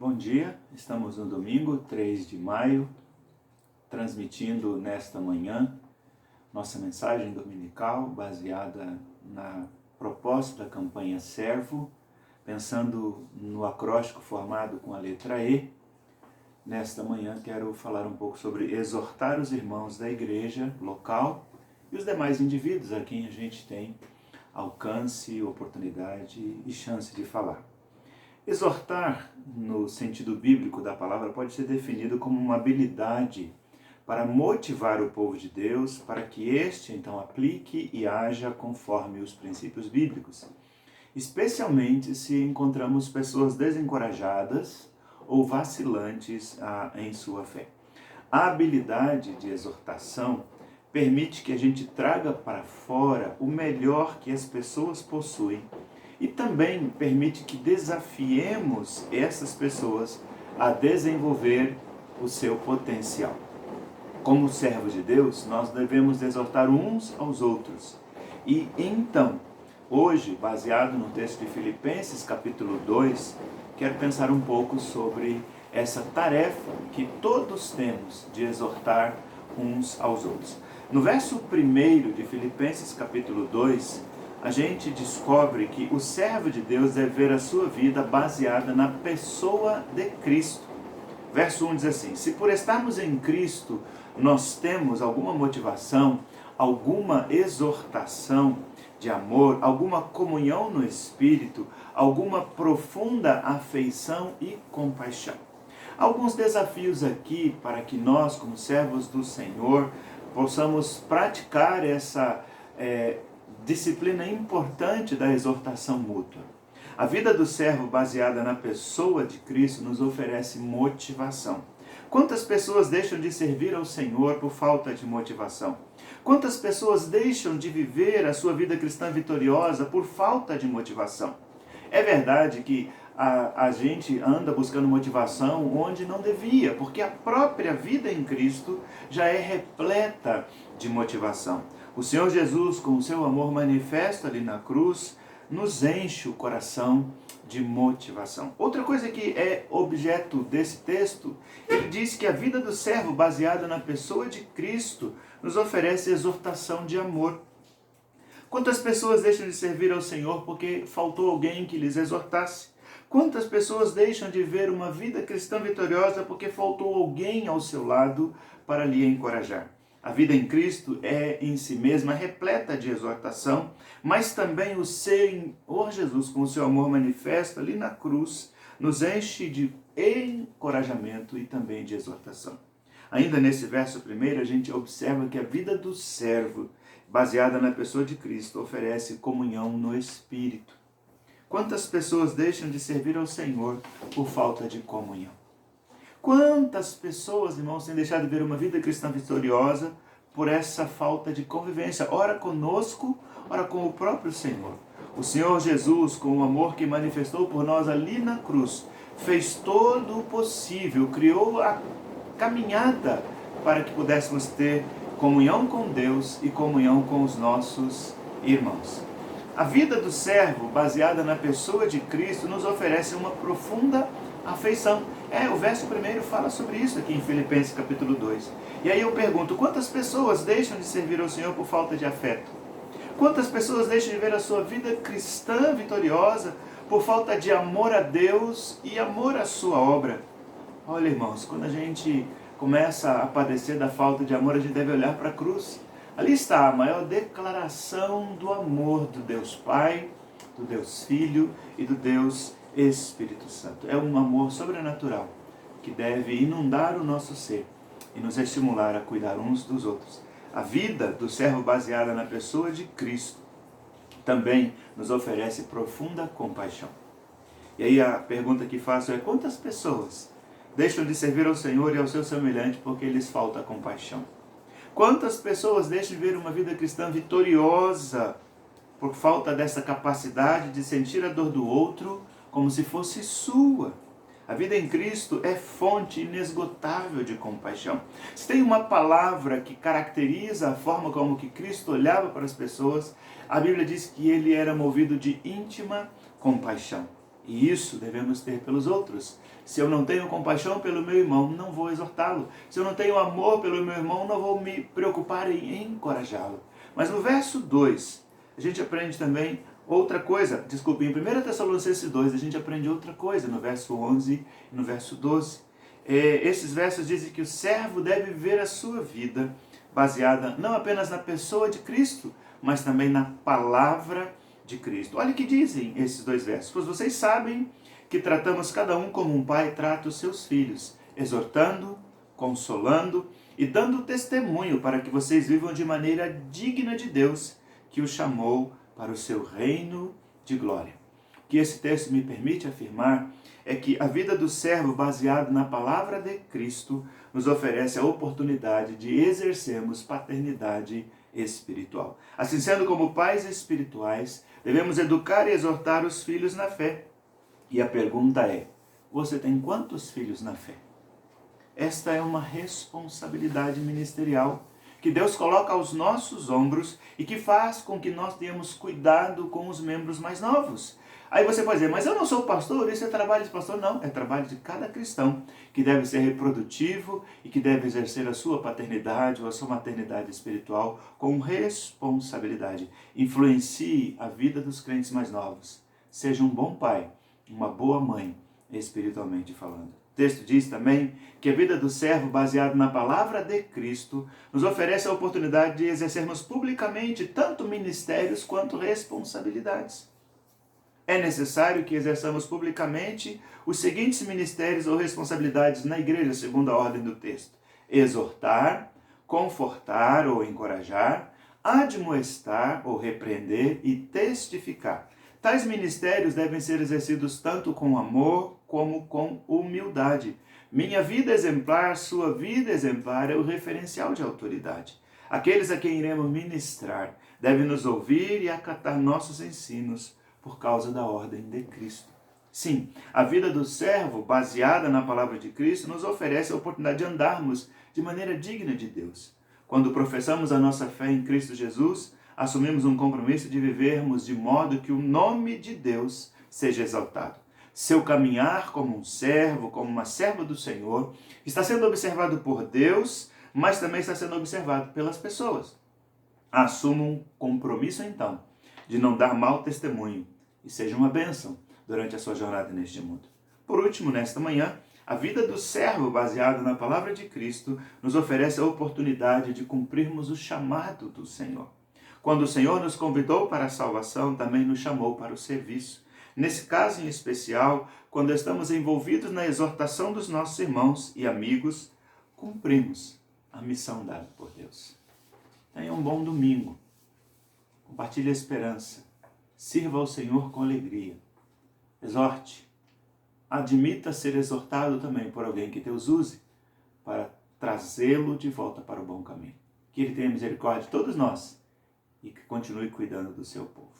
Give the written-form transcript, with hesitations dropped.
Bom dia, estamos no domingo 3 de maio, transmitindo nesta manhã nossa mensagem dominical baseada na proposta da campanha Servo, pensando no acróstico formado com a letra E. Nesta manhã quero falar um pouco sobre exortar os irmãos da igreja local e os demais indivíduos a quem a gente tem alcance, oportunidade e chance de falar. Exortar, no sentido bíblico da palavra, pode ser definido como uma habilidade para motivar o povo de Deus para que este, então, aplique e haja conforme os princípios bíblicos, especialmente se encontramos pessoas desencorajadas ou vacilantes em sua fé. A habilidade de exortação permite que a gente traga para fora o melhor que as pessoas possuem e também permite que desafiemos essas pessoas a desenvolver o seu potencial. Como servos de Deus, nós devemos exortar uns aos outros. E então, hoje, baseado no texto de Filipenses, capítulo 2, quero pensar um pouco sobre essa tarefa que todos temos de exortar uns aos outros. No verso 1 de Filipenses, capítulo 2, a gente descobre que o servo de Deus deve ver a sua vida baseada na pessoa de Cristo. Verso 1 diz assim: se por estarmos em Cristo nós temos alguma motivação, alguma exortação de amor, alguma comunhão no Espírito, alguma profunda afeição e compaixão. Alguns desafios aqui para que nós, como servos do Senhor, possamos praticar essa disciplina importante da exortação mútua. A vida do servo baseada na pessoa de Cristo nos oferece motivação. Quantas pessoas deixam de servir ao Senhor por falta de motivação? Quantas pessoas deixam de viver a sua vida cristã vitoriosa por falta de motivação? É verdade que a gente anda buscando motivação onde não devia, porque a própria vida em Cristo já é repleta de motivação. O Senhor Jesus, com o seu amor manifesto ali na cruz, nos enche o coração de motivação. Outra coisa que é objeto desse texto, ele diz que a vida do servo baseada na pessoa de Cristo nos oferece exortação de amor. Quantas pessoas deixam de servir ao Senhor porque faltou alguém que lhes exortasse? Quantas pessoas deixam de ver uma vida cristã vitoriosa porque faltou alguém ao seu lado para lhe encorajar? A vida em Cristo é em si mesma repleta de exortação, mas também o Senhor Jesus, com o seu amor manifesto ali na cruz, nos enche de encorajamento e também de exortação. Ainda nesse verso 1, a gente observa que a vida do servo, baseada na pessoa de Cristo, oferece comunhão no Espírito. Quantas pessoas deixam de servir ao Senhor por falta de comunhão? Quantas pessoas, irmãos, têm deixado de ver uma vida cristã vitoriosa por essa falta de convivência, ora conosco, ora com o próprio Senhor. O Senhor Jesus, com o amor que manifestou por nós ali na cruz, fez todo o possível, criou a caminhada para que pudéssemos ter comunhão com Deus e comunhão com os nossos irmãos. A vida do servo, baseada na pessoa de Cristo, nos oferece uma profunda afeição. O verso 1 fala sobre isso aqui em Filipenses capítulo 2. E aí eu pergunto, quantas pessoas deixam de servir ao Senhor por falta de afeto? Quantas pessoas deixam de ver a sua vida cristã vitoriosa por falta de amor a Deus e amor à sua obra? Olha, irmãos, quando a gente começa a padecer da falta de amor, a gente deve olhar para a cruz. Ali está a maior declaração do amor do Deus Pai, do Deus Filho e do Deus Espírito Santo. É um amor sobrenatural que deve inundar o nosso ser e nos estimular a cuidar uns dos outros. A vida do servo baseada na pessoa de Cristo também nos oferece profunda compaixão. E aí a pergunta que faço é: quantas pessoas deixam de servir ao Senhor e ao seu semelhante porque lhes falta compaixão? Quantas pessoas deixam de ver uma vida cristã vitoriosa por falta dessa capacidade de sentir a dor do outro como se fosse sua? A vida em Cristo é fonte inesgotável de compaixão. Se tem uma palavra que caracteriza a forma como que Cristo olhava para as pessoas, a Bíblia diz que ele era movido de íntima compaixão. E isso devemos ter pelos outros. Se eu não tenho compaixão pelo meu irmão, não vou exortá-lo. Se eu não tenho amor pelo meu irmão, não vou me preocupar em encorajá-lo. Mas no verso 2, a gente aprende também outra coisa. Desculpe, em 1 Tessalonicenses 2, a gente aprende outra coisa no verso 11 e no verso 12. Esses versos dizem que o servo deve viver a sua vida baseada não apenas na pessoa de Cristo, mas também na palavra de Cristo. Olha o que dizem esses dois versos. Pois vocês sabem que tratamos cada um como um pai trata os seus filhos, exortando, consolando e dando testemunho para que vocês vivam de maneira digna de Deus, que os chamou para o seu reino de glória. O que esse texto me permite afirmar é que a vida do servo baseado na palavra de Cristo nos oferece a oportunidade de exercermos paternidade espiritual. Assim sendo, como pais espirituais, devemos educar e exortar os filhos na fé. E a pergunta é: você tem quantos filhos na fé? Esta é uma responsabilidade ministerial que Deus coloca aos nossos ombros e que faz com que nós tenhamos cuidado com os membros mais novos. Aí você pode dizer, mas eu não sou pastor, isso é trabalho de pastor. Não, é trabalho de cada cristão, que deve ser reprodutivo e que deve exercer a sua paternidade ou a sua maternidade espiritual com responsabilidade. Influencie a vida dos crentes mais novos. Seja um bom pai, uma boa mãe, espiritualmente falando. O texto diz também que a vida do servo, baseado na palavra de Cristo, nos oferece a oportunidade de exercermos publicamente tanto ministérios quanto responsabilidades. É necessário que exerçamos publicamente os seguintes ministérios ou responsabilidades na igreja, segundo a ordem do texto: exortar, confortar ou encorajar, admoestar ou repreender e testificar. Tais ministérios devem ser exercidos tanto com amor como com humildade. Minha vida exemplar, sua vida exemplar é o referencial de autoridade. Aqueles a quem iremos ministrar devem nos ouvir e acatar nossos ensinos por causa da ordem de Cristo. Sim, a vida do servo, baseada na palavra de Cristo, nos oferece a oportunidade de andarmos de maneira digna de Deus. Quando professamos a nossa fé em Cristo Jesus, assumimos um compromisso de vivermos de modo que o nome de Deus seja exaltado. Seu caminhar como um servo, como uma serva do Senhor, está sendo observado por Deus, mas também está sendo observado pelas pessoas. Assuma um compromisso, então, de não dar mau testemunho e seja uma bênção durante a sua jornada neste mundo. Por último, nesta manhã, a vida do servo, baseada na palavra de Cristo, nos oferece a oportunidade de cumprirmos o chamado do Senhor. Quando o Senhor nos convidou para a salvação, também nos chamou para o serviço. Nesse caso em especial, quando estamos envolvidos na exortação dos nossos irmãos e amigos, cumprimos a missão dada por Deus. Tenha um bom domingo. Compartilhe a esperança. Sirva ao Senhor com alegria. Exorte. Admita ser exortado também por alguém que Deus use para trazê-lo de volta para o bom caminho. Que Ele tenha misericórdia de todos nós e que continue cuidando do seu povo.